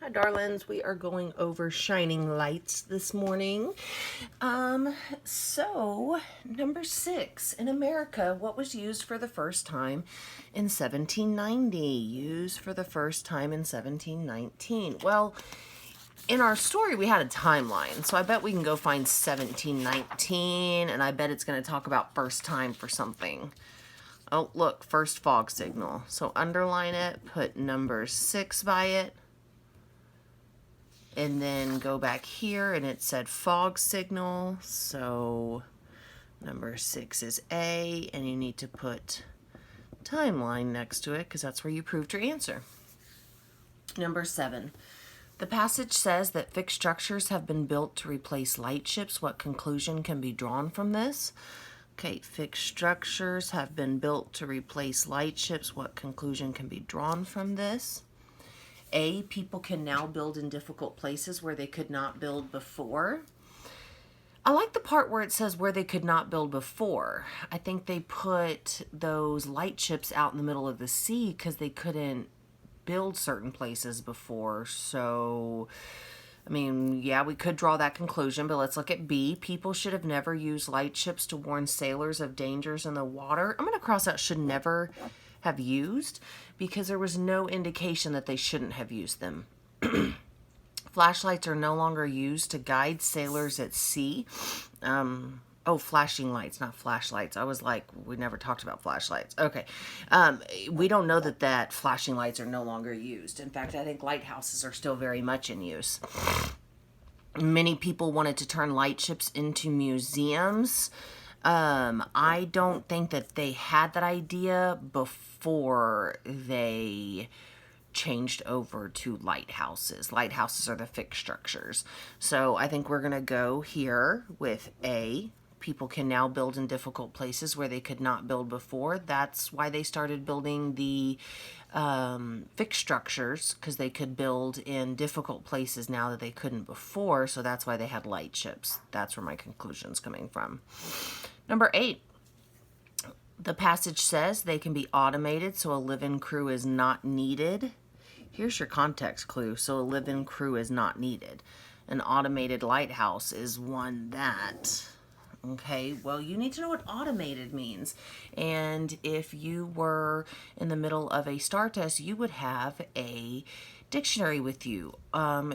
Hi, darlings. We are going over shining lights this morning. So, number 6. In America, what was used for the first time in 1790? Used for the first time in 1719. Well, in our story, we had a timeline, so I bet we can go find 1719, and I bet it's going to talk about first time for something. Oh, look, first fog signal. So underline it, put number 6 by it, and then go back here and it said fog signal. So number 6 is A, and you need to put timeline next to it because that's where you proved your answer. Number 7. The passage says that fixed structures have been built to replace lightships. What conclusion can be drawn from this? Okay, fixed structures have been built to replace lightships. What conclusion can be drawn from this? A, people can now build in difficult places where they could not build before. I like the part where it says where they could not build before. I think they put those lightships out in the middle of the sea because they couldn't build certain places before. So, I mean, yeah, we could draw that conclusion, but let's look at B. People should have never used lightships to warn sailors of dangers in the water. I'm going to cross out should never have used because there was no indication that they shouldn't have used them. Flashlights are no longer used to guide sailors at sea. Oh, flashing lights, not flashlights. I was like, we never talked about flashlights. Okay. We don't know that flashing lights are no longer used. In fact, I think lighthouses are still very much in use. Many people wanted to turn lightships into museums. I don't think that they had that idea before they changed over to lighthouses. Lighthouses are the fixed structures. So I think we're going to go here with A. People can now build in difficult places where they could not build before. That's why they started building the fixed structures, because they could build in difficult places now that they couldn't before. So that's why they had lightships. That's where my conclusion's coming from. Number 8. The passage says they can be automated, so a live-in crew is not needed. Here's your context clue. So a live-in crew is not needed. An automated lighthouse is one that... Okay, well, you need to know what automated means. And if you were in the middle of a STAR test, you would have a dictionary with you.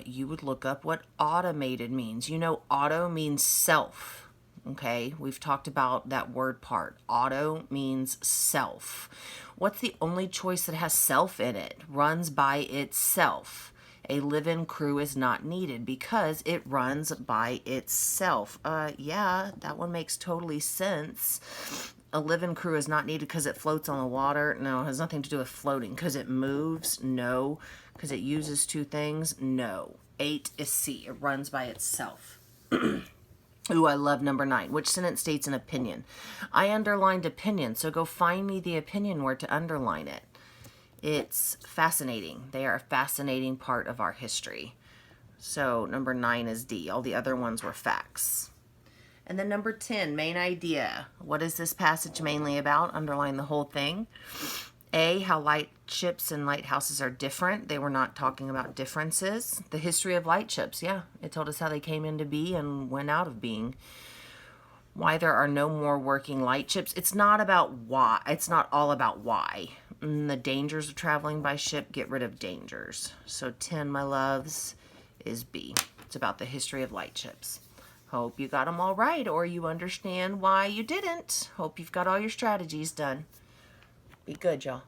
You would look up what automated means. You know, auto means self. Okay, we've talked about that word part. Auto means self. What's the only choice that has self in it? Runs by itself. A live-in crew is not needed because it runs by itself. Yeah, that one makes totally sense. A live-in crew is not needed because it floats on the water. No, it has nothing to do with floating. Because it moves? No. Because it uses two things? No. 8 is C. It runs by itself. Ooh, I love number 9. Which sentence states an opinion? I underlined opinion, so go find me the opinion word to underline it. It's fascinating. They are a fascinating part of our history. So number 9 is D. All the other ones were facts. And then number 10, main idea. What is this passage mainly about? Underline the whole thing. A, how lightships and lighthouses are different. They were not talking about differences. The history of lightships, yeah. It told us how they came into being and went out of being. Why there are no more working lightships. It's not about why. It's not all about why. The dangers of traveling by ship, get rid of dangers. So 10, my loves, is B. It's about the history of lightships. Hope you got them all right, or you understand why you didn't. Hope you've got all your strategies done. Be good, y'all.